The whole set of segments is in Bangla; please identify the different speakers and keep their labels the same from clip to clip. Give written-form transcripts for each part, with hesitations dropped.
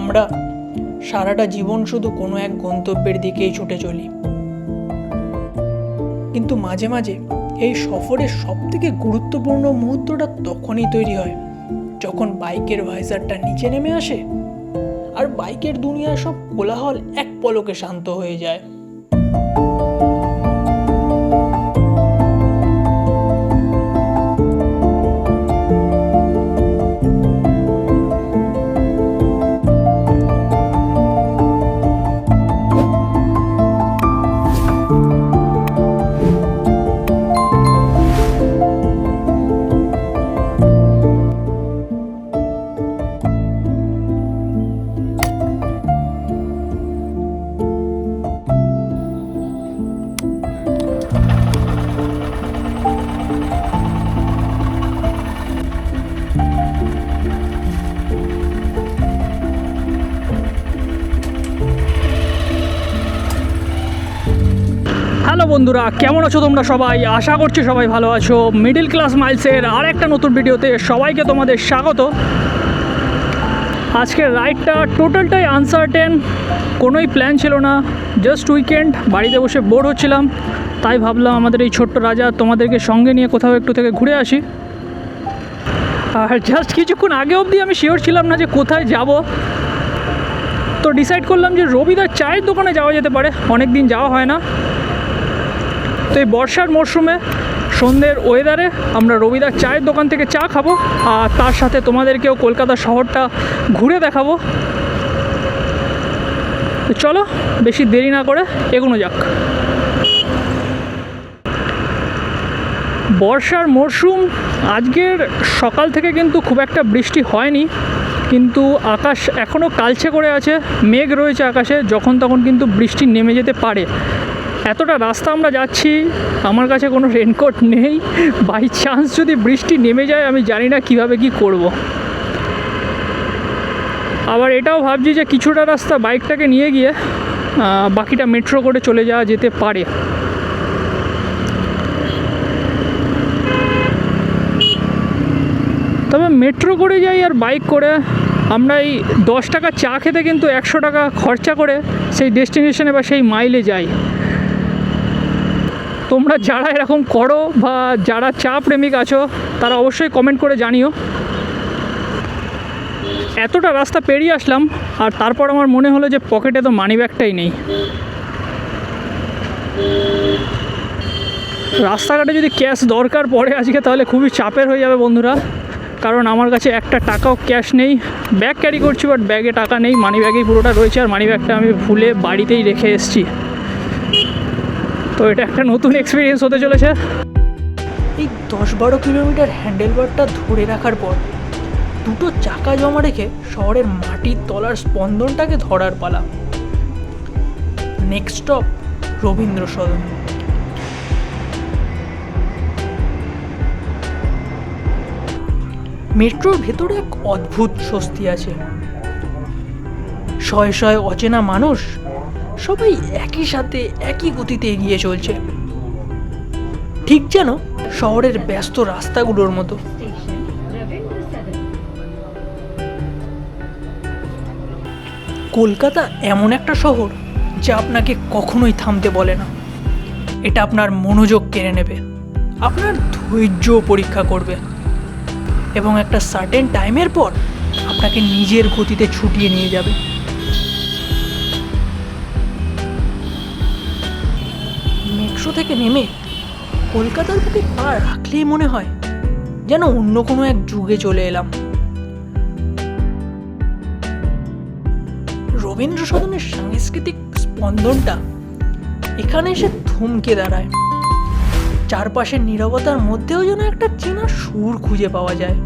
Speaker 1: আমরা সারাটা জীবন শুধু কোনো এক গন্তব্যের দিকেই ছুটে চলি, কিন্তু মাঝে মাঝে এই সফরের সবথেকে গুরুত্বপূর্ণ মুহূর্তটা তখনই তৈরি হয় যখন বাইকের ভাইজারটা নিচে নেমে আসে আর বাইকের দুনিয়ায় সব কোলাহল এক পলকে শান্ত হয়ে যায়। হ্যালো বন্ধুরা, কেমন আছো তোমরা সবাই? আশা করছি সবাই ভালো আছো। মিডল ক্লাস মাইলসের আর একটা নতুন ভিডিওতে সবাইকে তোমাদের স্বাগত। আজকের রাইডটা টোটালটাই আনসার্টেন, কোনোই প্ল্যান ছিল না, জাস্ট উইকেন্ড, বাড়িতে বসে বোর হচ্ছিলাম, তাই ভাবলাম আমাদের এই ছোট্ট রাজা তোমাদেরকে সঙ্গে নিয়ে কোথাও একটু থেকে ঘুরে আসি। আর জাস্ট কিছুক্ষণ আগে অবধি আমি শিওর ছিলাম না যে কোথায় যাব, তো ডিসাইড করলাম যে রবিদার চায়ের দোকানে যাওয়া যেতে পারে, অনেক দিন যাওয়া হয় না। তো এই বর্ষার মরশুমে সন্ধ্যের ওয়েদারে আমরা রবিদার চায়ের দোকান থেকে চা খাবো আর তার সাথে তোমাদেরকেও কলকাতা শহরটা ঘুরে দেখাবো। তো চলো বেশি দেরি না করে এগোনো যাক। বর্ষার মরশুম, আজকের সকাল থেকে কিন্তু খুব একটা বৃষ্টি হয়নি, কিন্তু আকাশ এখনও কালচে করে আছে, মেঘ রয়েছে আকাশে, যখন তখন কিন্তু বৃষ্টি নেমে যেতে পারে। এতটা রাস্তা আমরা যাচ্ছি, আমার কাছে কোনো রেনকোট নেই, বাই চান্স যদি বৃষ্টি নেমে যায় আমি জানি না কিভাবে কি করব। আবার এটাও ভাবছি যে কিছুটা রাস্তা বাইকটাকে নিয়ে গিয়ে বাকিটা মেট্রো করে চলে যাওয়া যেতে পারে। তবে মেট্রো করে যাই আর বাইক করে, আমরা এই 10 টাকা চা খেতে কিন্তু 100 টাকা খরচা করে সেই ডেস্টিনেশনে বা সেই মাইলে যাই। তোমরা যারা এরকম করো বা যারা চা প্রেমিক আছো তারা অবশ্যই কমেন্ট করে জানিও। এতটা রাস্তা পেরিয়ে আসলাম আর তারপর আমার মনে হলো যে পকেটে তো মানি ব্যাগটাই নেই। রাস্তাঘাটে যদি ক্যাশ দরকার পড়ে আজকে তাহলে খুবই চাপের হয়ে যাবে বন্ধুরা, কারণ আমার কাছে একটা টাকাও ক্যাশ নেই। ব্যাগ ক্যারি করছি বাট ব্যাগে টাকা নেই, মানি ব্যাগেই পুরোটা রয়েছে, আর মানি ব্যাগটা আমি ভুলে বাড়িতেই রেখে এসেছি। তো এটা একটা নতুন এক্সপিরিয়েন্স হতে চলেছে। এই 10-12 কিলোমিটার হ্যান্ডেলবারটা ধরে রাখার পর দুটো চাকা জমা রেখে শহরের মাটির তলার স্পন্দনটাকে ধরার পালা। Next stop Rabindra Sadan. মেট্রোর ভেতরে এক অদ্ভুত স্বস্তি আছে। শয়ে শয়ে অচেনা মানুষ, সবাই একই সাথে একই গতিতে এগিয়ে চলছে, ঠিক যেন শহরের ব্যস্ত রাস্তাগুলোর মতো। কলকাতা এমন একটা শহর যা আপনাকে কখনোই থামতে বলে না। এটা আপনার মনোযোগ কেড়ে নেবে, আপনার ধৈর্য পরীক্ষা করবে এবং একটা সার্টেন টাইমের পর আপনাকে নিজের গতিতে ছুটিয়ে নিয়ে যাবে। মেট্রো থেকে নেমে কলকাতার বুকে পা রাখলেই মনে হয় যেন অন্য কোনো এক যুগে চলে এলাম। রবীন্দ্র সদনের সাংস্কৃতিক স্পন্দনটা এখানে এসে থমকে দাঁড়ায়। চারপাশের নীরবতার মধ্যেও যেন একটা চেনা সুর খুঁজে পাওয়া যায়।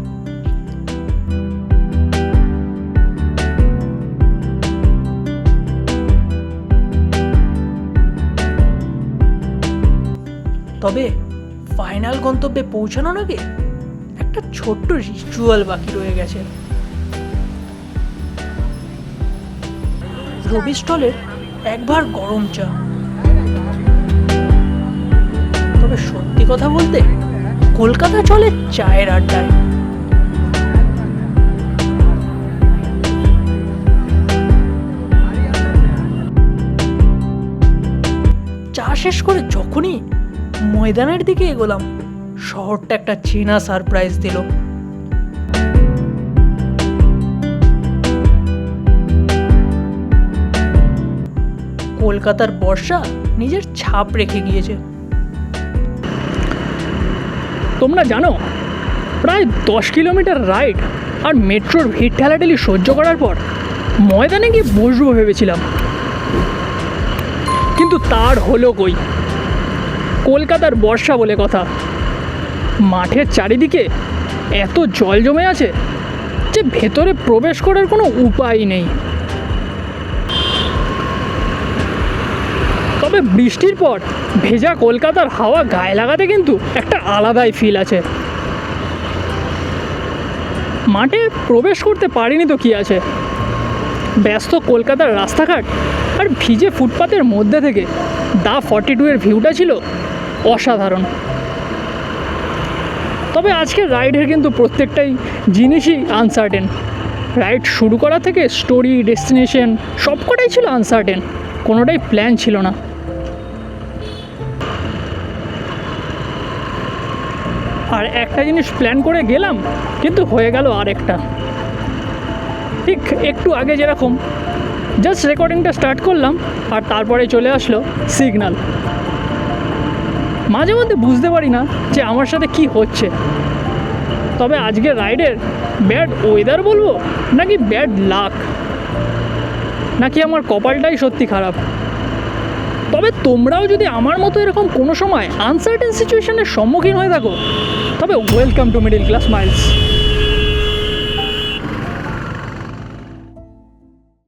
Speaker 1: তবে ফাইনাল গন্তব্যে পৌঁছানোর আগে একটা ছোট্ট রিচুয়াল বাকি রয়ে গেছে। রবি স্টলের একবার গরম চা। তবে সত্যি কথা বলতে কলকাতা চলে চায়ের আড্ডায়। শেষ করে যখনই ময়দানের দিকে এগোলাম, শহরটা একটা চেনা সারপ্রাইজ দিল। কলকাতার বর্ষা নিজের ছাপ রেখে গিয়েছে। তোমরা জানো, প্রায় 10 কিলোমিটার রাইড আর মেট্রোর ভিড় ঠেলাঠেলি সহ্য করার পর ময়দানে গিয়ে বসবো ভেবেছিলাম, কিন্তু তার হলো কই। কলকাতার বর্ষা বলে কথা, মাঠের চারিদিকে এত জল জমে আছে যে ভেতরে প্রবেশ করার কোনো উপায় নেই। তবে বৃষ্টির পর ভেজা কলকাতার হাওয়া গায়ে লাগাতে কিন্তু একটা আলাদাই ফিল আছে। মাঠে প্রবেশ করতে পারিনি তো কি আছে, ব্যস্ত কলকাতার রাস্তাঘাট আর ভিজে ফুটপাতের মধ্যে থেকে দা 42 এর ভিউটা ছিল অসাধারণ। তবে আজকের রাইডের কিন্তু প্রত্যেকটাই জিনিসই আনসার্টেন। রাইড শুরু করা থেকে স্টোরি, ডেস্টিনেশন সবকটাই ছিল আনসার্টেন, কোনোটাই প্ল্যান ছিল না। আর একটা জিনিস প্ল্যান করে গেলাম, কিন্তু হয়ে গেল আরেকটা। ঠিক একটু আগে যেরকম জাস্ট রেকর্ডিংটা স্টার্ট করলাম আর তারপরে চলে আসলো সিগন্যাল। মাঝে মধ্যে বুঝতে পারি না যে আমার সাথে কি হচ্ছে। তবে আজকের রাইডের ব্যাড ওয়েদার বলবো, নাকি ব্যাড লাক, নাকি আমার কপালটাই সত্যি খারাপ। তবে তোমরাও যদি আমার মতো এরকম কোনো সময় আনসার্টেন সিচুয়েশনের সম্মুখীন হয়ে থাকো, তবে welcome to middle class Miles.